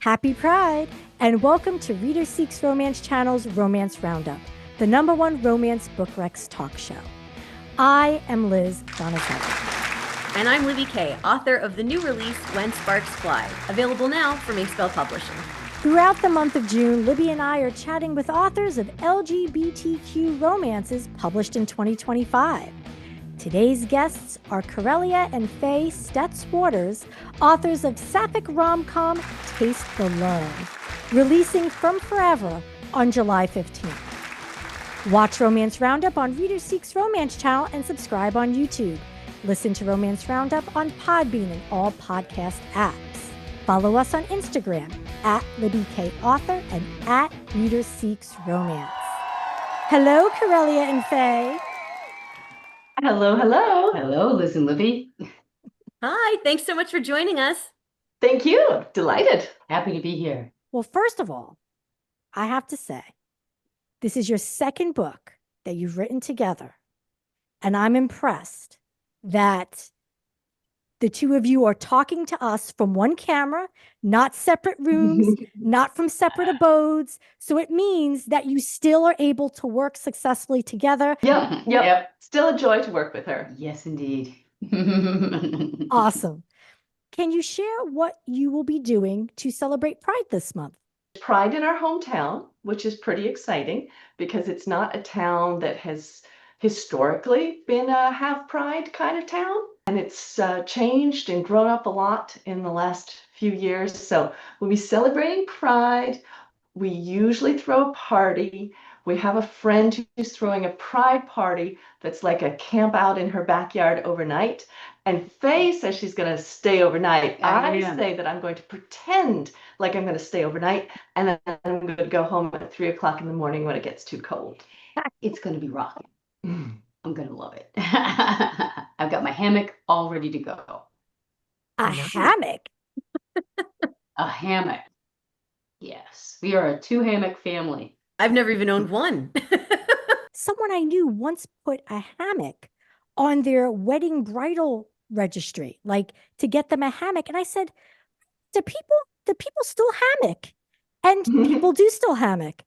Happy Pride, and welcome to Reader Seeks Romance Channel's Romance Roundup, the #1 romance book recs talk show. I am Liz Donatello. And I'm Libby Kay, author of the new release, When Sparks Fly, available now from Spell Publishing. Throughout the month of June, Libby and I are chatting with authors of LGBTQ romances published in 2025. Today's guests are Karelia and Fay Stetz-Waters, authors of sapphic rom-com Taste the Love, releasing from Forever on July 15th. Watch Romance Roundup on Reader Seeks Romance Channel and subscribe on YouTube. Listen to Romance Roundup on PodBean and all podcast apps. Follow us on Instagram @LibbyKAuthor and @ReaderSeeksRomance. Hello, Karelia and Fay. Hello, hello. Hello, Liz and Libby. Hi, thanks so much for joining us. Thank you. Delighted. Happy to be here. Well, first of all, I have to say, this is your second book that you've written together. And I'm impressed that the two of you are talking to us from one camera, not separate rooms, not from separate abodes. So it means that you still are able to work successfully together. Yep. Still a joy to work with her. Yes, indeed. Awesome. Can you share what you will be doing to celebrate Pride this month? Pride in our hometown, which is pretty exciting because it's not a town that has historically been a have pride kind of town. And it's changed and grown up a lot in the last few years. So we'll be celebrating Pride. We usually throw a party. We have a friend who's throwing a Pride party that's like a camp out in her backyard overnight. And Faye says she's going to stay overnight. I say that I'm going to pretend like I'm going to stay overnight. And then I'm going to go home at 3 o'clock in the morning when it gets too cold. It's going to be rocking. I'm going to love it. I've got my hammock all ready to go. A hammock? A hammock. Yes. We are a 2-hammock family. I've never even owned one. Someone I knew once put a hammock on their wedding bridal registry, like to get them a hammock. And I said, do people still hammock? And people do still hammock.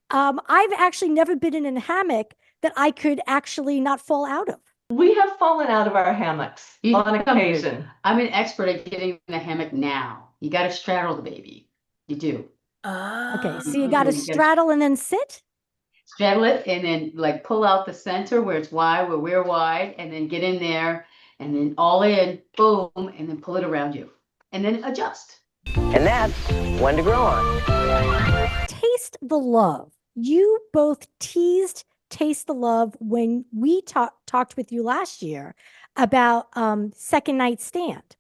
I've actually never been in a hammock that I could actually not fall out of. We have fallen out of our hammocks on occasion. I'm an expert at getting in a hammock now. You got to straddle the baby. You do. Okay, so you got to straddle and then sit? Straddle it and then like pull out the center where it's wide, where we're wide, and then get in there and then all in, boom, and then pull it around you. And then adjust. And that's when to grow on. Taste the Love. You both teased Taste the Love when we talked with you last year about Second Night Stand.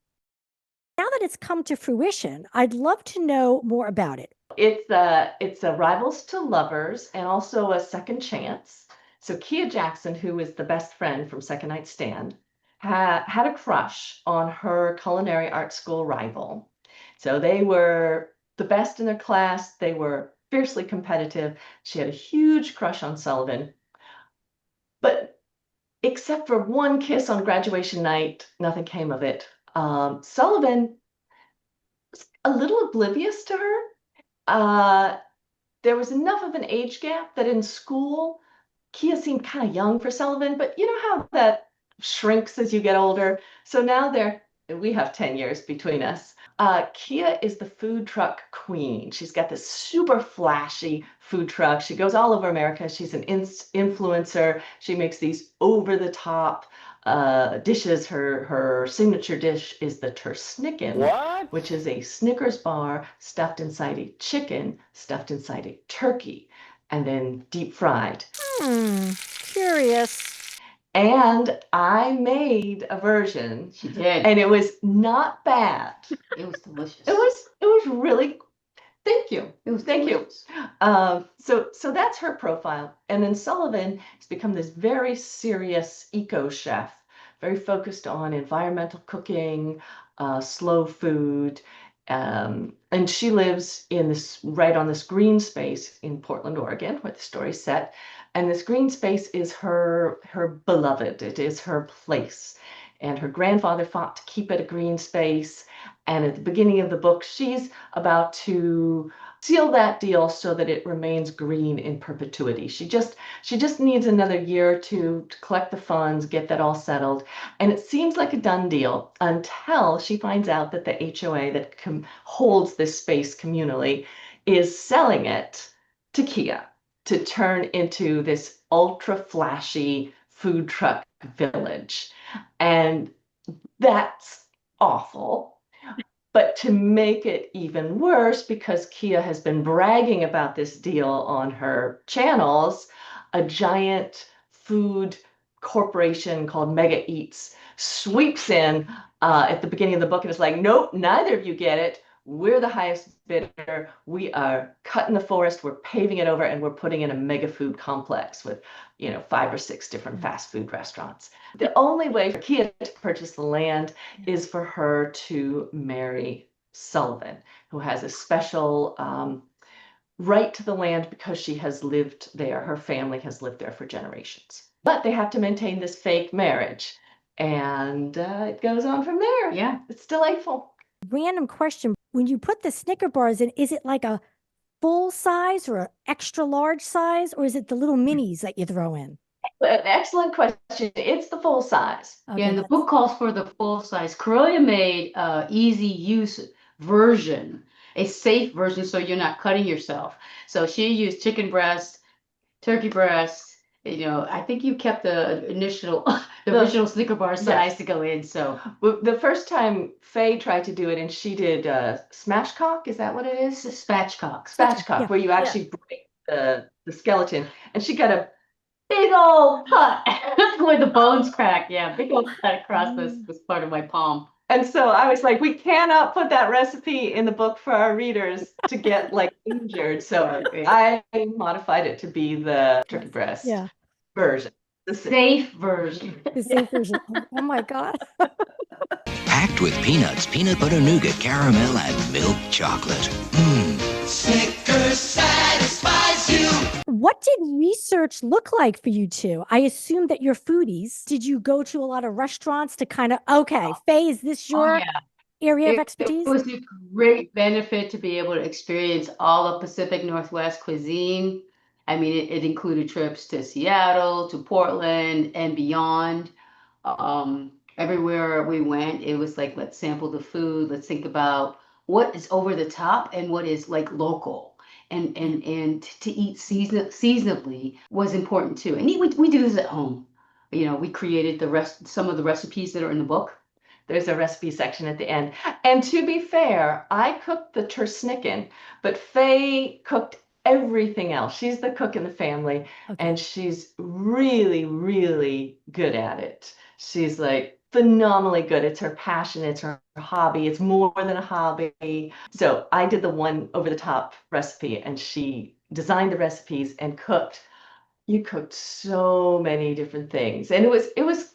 Now that it's come to fruition, I'd love to know more about it. It's a rivals to lovers and also a second chance. So Kia Jackson, who is the best friend from Second Night Stand, had a crush on her culinary art school rival. So they were the best in their class. They were fiercely competitive. She had a huge crush on Sullivan. But except for one kiss on graduation night, nothing came of it. Sullivan was a little oblivious to her. There was enough of an age gap that in school, Kia seemed kind of young for Sullivan, but you know how that shrinks as you get older. So now we have 10 years between us. Kia is the food truck queen. She's got this super flashy food truck. She goes all over America. She's an influencer. She makes these over-the-top dishes. Her signature dish is the turSNICKen, which is a Snickers bar stuffed inside a chicken, stuffed inside a turkey, and then deep fried. Curious. And I made a version. She did. And it was not bad. It was delicious. It was really, thank you. It was Thank delicious. you. So that's her profile. And then Sullivan has become this very serious eco chef, very focused on environmental cooking, slow food. And she lives right on this green space in Portland, Oregon, where the story's set. And this green space is her beloved. It is her place. and her grandfather fought to keep it a green space. And at the beginning of the book, she's about to seal that deal so that it remains green in perpetuity. She just needs another year or two to collect the funds, get that all settled. And it seems like a done deal until she finds out that the HOA that holds this space communally is selling it to Kia to turn into this ultra flashy food truck village. And that's awful. But to make it even worse, because Kia has been bragging about this deal on her channels, a giant food corporation called Mega Eats sweeps in at the beginning of the book and is like, nope, neither of you get it. We're the highest bidder. We are cutting the forest. We're paving it over, and we're putting in a mega food complex with, 5 or 6 different fast food restaurants. The only way for Kia to purchase the land is for her to marry Sullivan, who has a special right to the land because she has lived there. Her family has lived there for generations. But they have to maintain this fake marriage. And it goes on from there. Yeah. It's delightful. Random question. When you put the Snicker bars in, is it like a full size or an extra large size, or is it the little minis that you throw in? An excellent question. It's the full size. Okay, Yeah, and the book calls for the full size. Karelia made a easy use version, a safe version, so you're not cutting yourself. So she used chicken breast, turkey breast. I think you kept the original Snicker bar size to go in. So the first time Faye tried to do it, and she did smashcock. Is that what it is? spatchcock. Spatchcock, Yeah. where you actually break the skeleton. And she got a big old cut Where the bones crack. Yeah, big old cut across this part of my palm. And so I was like, we cannot put that recipe in the book for our readers to get injured. So I modified it to be the turkey breast version. The safe version. The safe version. Oh my God. Packed with peanuts, peanut butter nougat, caramel, and milk chocolate. Snickers satisfies you. What did research look like for you two? I assume that you're foodies. Did you go to a lot of restaurants to kind of, Faye, is this your area of expertise? It was a great benefit to be able to experience all of Pacific Northwest cuisine. I mean, it included trips to Seattle, to Portland, and beyond. Everywhere we went, it was like, let's sample the food. Let's think about what is over the top and what is local. And to eat seasonably was important too. And we do this at home. We created some of the recipes that are in the book. There's a recipe section at the end. And to be fair, I cooked the turSNICKen, but Faye cooked everything else. She's the cook in the family, and she's really, really good at it. She's phenomenally good. It's her passion. It's her hobby. It's more than a hobby. So I did the one over the top recipe, and she designed the recipes and cooked. You cooked so many different things. And it was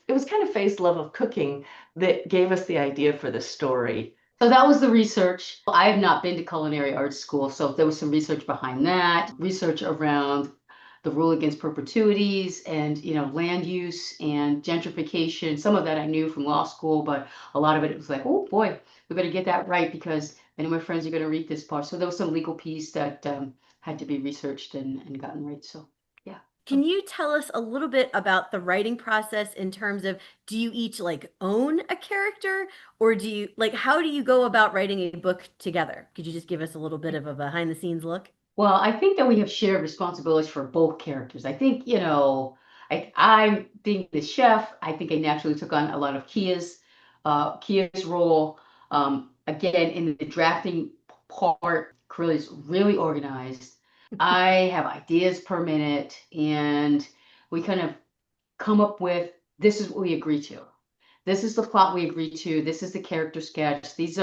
kind of Faye's love of cooking that gave us the idea for the story. So that was the research. I have not been to culinary arts school, so there was some research behind that, research around the rule against perpetuities and land use and gentrification. Some of that I knew from law school, but a lot of it was like, oh boy, we better get that right because many of my friends are going to read this part. So there was some legal piece that had to be researched and gotten right. So yeah. Can you tell us a little bit about the writing process in terms of, do you each own a character, or do you how do you go about writing a book together? Could you just give us a little bit of a behind the scenes look? Well, I think that we have shared responsibilities for both characters. I think, I'm being the chef. I think I naturally took on a lot of Kia's role. Again, in the drafting part, Karelia's really organized. I have ideas per minute, and we kind of come up with, this is what we agree to. This is the plot we agree to. This is the character sketch. This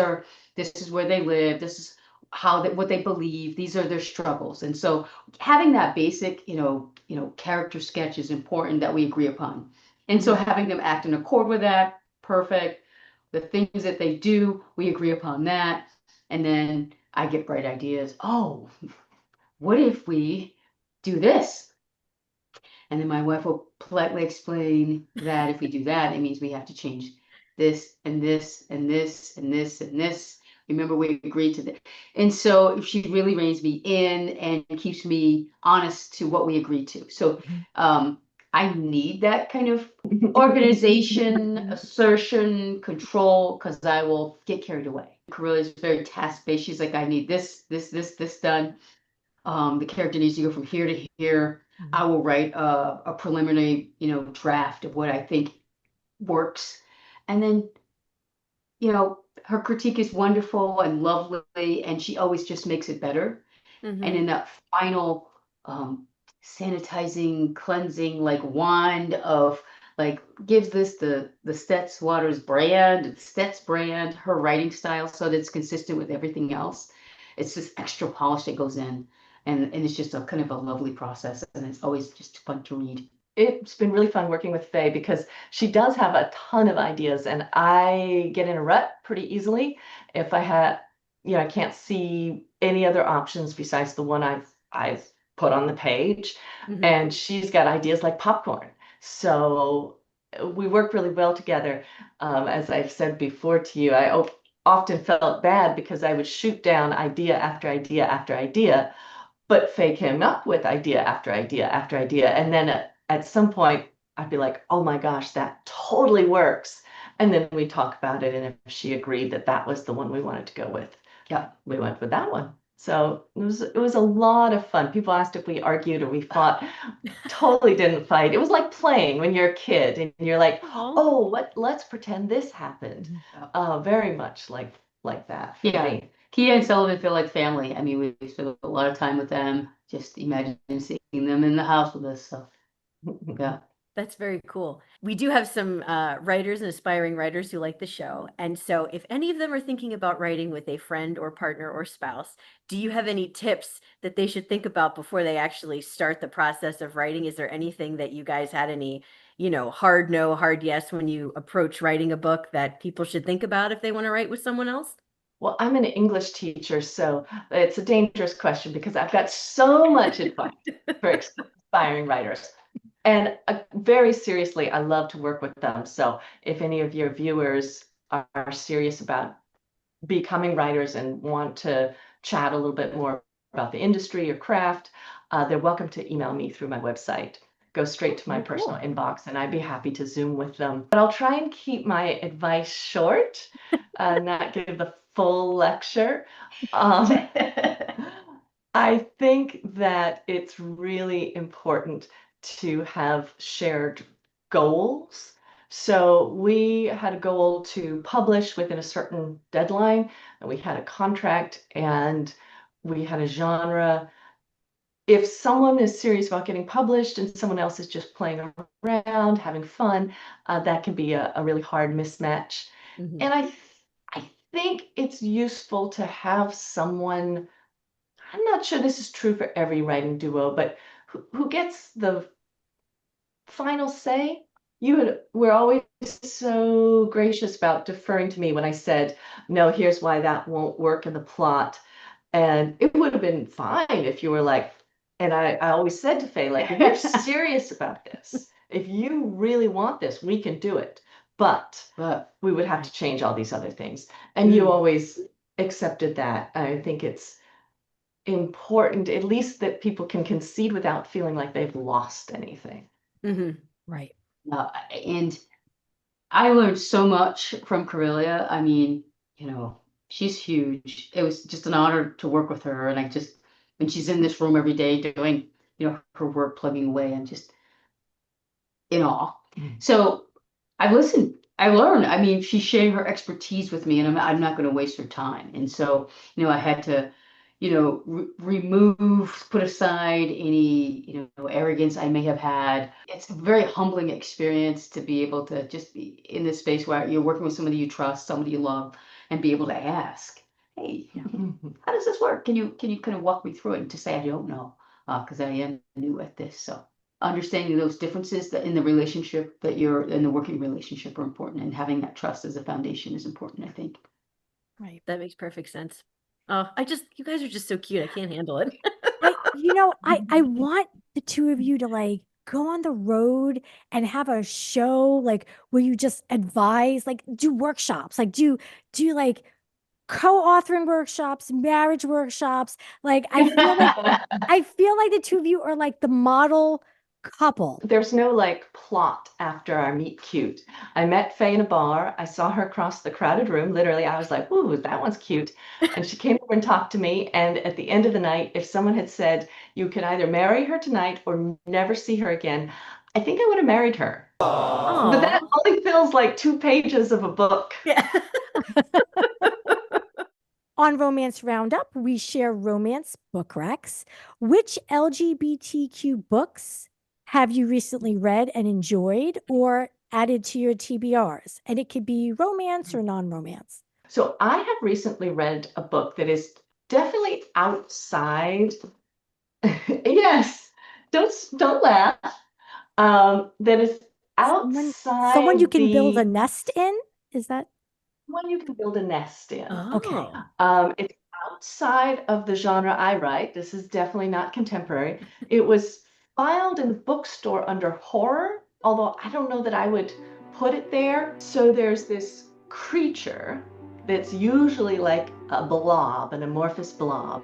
is where they live. This is what they believe. These are their struggles. And so having that basic, character sketch is important that we agree upon. And so having them act in accord with that, perfect. The things that they do, we agree upon that. And then I get bright ideas. Oh, what if we do this? And then my wife will politely explain that if we do that, it means we have to change this and this and this and this and this. Remember, we agreed to this. And so she really reins me in and keeps me honest to what we agreed to. So I need that kind of organization, assertion, control, because I will get carried away. Karelia is very task-based. She's like, I need this done. The character needs to go from here to here. I will write a preliminary, draft of what I think works. And then, her critique is wonderful and lovely, and she always just makes it better. And in that final sanitizing, cleansing, like wand of like gives this the Stetz-Waters brand, Stetz brand, her writing style, so that it's consistent with everything else. It's this extra polish that goes in, and it's just a kind of a lovely process, and it's always just fun to read. It's been really fun working with Faye because she does have a ton of ideas, and I get in a rut pretty easily if I can't see any other options besides the one I've put on the page. And she's got ideas like popcorn. So we work really well together. As I've said before to you, I often felt bad because I would shoot down idea after idea after idea, but Faye came up with idea after idea after idea. And then at some point, I'd be like, oh my gosh, that totally works. And then we talk about it. And if she agreed that that was the one we wanted to go with, yeah, we went with that one. So it was a lot of fun. People asked if we argued or we fought. Totally didn't fight. It was like playing when you're a kid and you're like, oh, let's pretend this happened. Very much like that. Yeah. Kia and Sullivan feel like family. I mean, we spend a lot of time with them. Just imagine seeing them in the house with us. So, yeah. That's very cool. We do have some writers and aspiring writers who like the show. And so if any of them are thinking about writing with a friend or partner or spouse, do you have any tips that they should think about before they actually start the process of writing? Is there anything that you guys had any, hard no, hard yes when you approach writing a book that people should think about if they want to write with someone else? Well, I'm an English teacher, so it's a dangerous question because I've got so much advice for aspiring writers. And very seriously, I love to work with them. So if any of your viewers are serious about becoming writers and want to chat a little bit more about the industry or craft, they're welcome to email me through my website. Go straight to my personal inbox, and I'd be happy to Zoom with them. But I'll try and keep my advice short, not give the full lecture. I think that it's really important to have shared goals. So we had a goal to publish within a certain deadline, and we had a contract, and we had a genre. If someone is serious about getting published and someone else is just playing around, having fun, that can be a really hard mismatch. And I think it's useful to have someone, I'm not sure this is true for every writing duo, but who gets the final say. You were always so gracious about deferring to me when I said, no, here's why that won't work in the plot. And it would have been fine if you were like, and I always said to Faye, like, if you're serious about this, if you really want this, we can do it. But we would have to change all these other things. And you always accepted that. I think it's important, at least, that people can concede without feeling like they've lost anything. Right. And I learned so much from Karelia. I mean, she's huge. It was just an honor to work with her. And when she's in this room every day doing, her work, plugging away, and just in awe. So I listened. I learned. I mean, she's sharing her expertise with me, and I'm not going to waste her time. And so, I had to, remove, put aside any, arrogance I may have had. It's a very humbling experience to be able to just be in this space where you're working with somebody you trust, somebody you love, and be able to ask, hey, how does this work? Can you kind of walk me through it? And to say I don't know, because I am new at this. So understanding those differences that in the relationship that you're in, the working relationship, are important, and having that trust as a foundation is important, I think. Right. That makes perfect sense. Oh, you guys are just so cute. I can't handle it. I want the two of you to go on the road and have a show like where you just advise, like do workshops, like do like co-authoring workshops, marriage workshops? Like I feel like the two of you are like the model couple. There's no like plot after our meet cute. I met Faye in a bar. I saw her across the crowded room. Literally, I was like, "Ooh, that one's cute." And she came over and talked to me. And at the end of the night, if someone had said, "You can either marry her tonight or never see her again," I think I would have married her. But that only fills like 2 pages of a book. Yeah. On Romance Roundup, we share romance book recs. Which LGBTQ books have you recently read and enjoyed or added to your TBRs? And it could be romance or non-romance. So I have recently read a book that is definitely outside. Yes, don't laugh. That is outside. Someone you can build a nest in? Is that one you can build a nest in? okay? It's outside of the genre I write. This is definitely not contemporary. It was filed in the bookstore under horror, although I don't know that I would put it there. So there's this creature that's usually like a blob, an amorphous blob,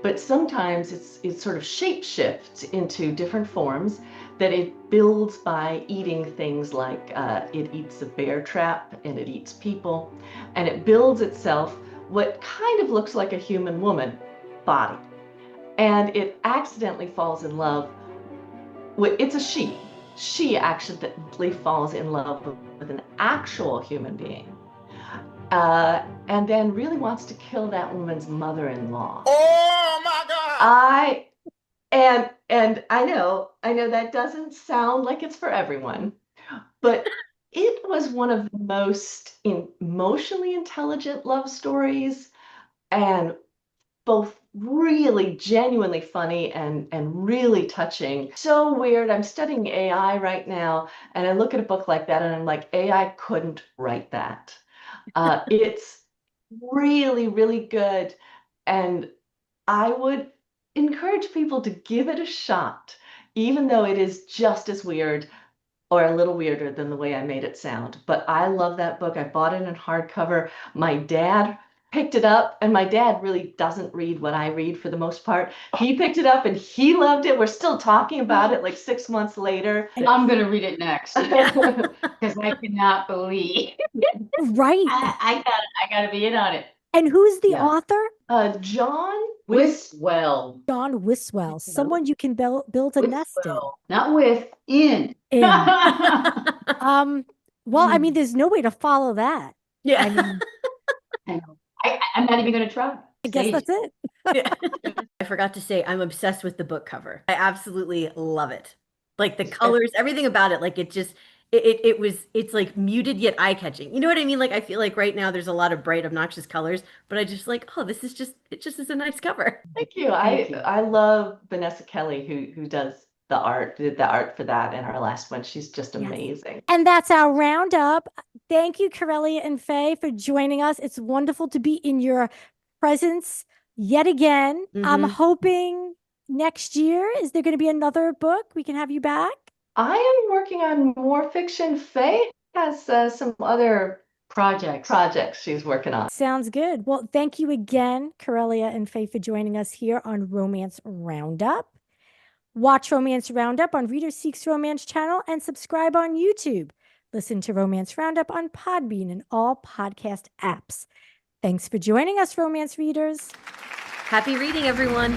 but sometimes it sort of shapeshifts into different forms that it builds by eating things like it eats a bear trap and it eats people, and it builds itself what kind of looks like a human woman body, and it accidentally falls in love with, it's a she. She accidentally falls in love with an actual human being, and then really wants to kill that woman's mother-in-law. Oh my God! And I know that doesn't sound like it's for everyone, but it was one of the most emotionally intelligent love stories, and both really genuinely funny and really touching. So weird. I'm studying AI right now, and I look at a book like that and I'm like, AI couldn't write that. It's really, really good, and I would encourage people to give it a shot, even though it is just as weird or a little weirder than the way I made it sound. But I love that book. I bought it in hardcover. My dad picked it up, and my dad really doesn't read what I read for the most part. He picked it up and he loved it. We're still talking about it like 6 months later. And I'm going to read it next because I cannot believe. Right. I got to be in on it. And who's the Yeah. author? John Wiswell. John Wiswell. Someone you can build a nest in. Wiswell. Not with, in. Well, I mean, there's no way to follow that. Yeah. I mean, I know. I'm not even going to try. I guess that's it. Yeah. I forgot to say, I'm obsessed with the book cover. I absolutely love it. Like the colors, everything about it. Like it just, it's like muted yet eye-catching. You know what I mean? Like I feel like right now there's a lot of bright, obnoxious colors, but I just like, oh, this is just, it just is a nice cover. Thank you. I love Vanessa Kelly, who does the art, did the art for that in our last one. She's just amazing. And that's our roundup. Thank you, Karelia and Fay, for joining us. It's wonderful to be in your presence yet again. I'm hoping next year, is there going to be another book we can have you back? I am working on more fiction. Faye has some other projects she's working on. Sounds good. Well, thank you again, Karelia and Fay, for joining us here on Romance Roundup. Watch Romance Roundup on Reader Seeks Romance channel and subscribe on YouTube. Listen to Romance Roundup on PodBean and all podcast apps. Thanks for joining us, romance readers. Happy reading, everyone.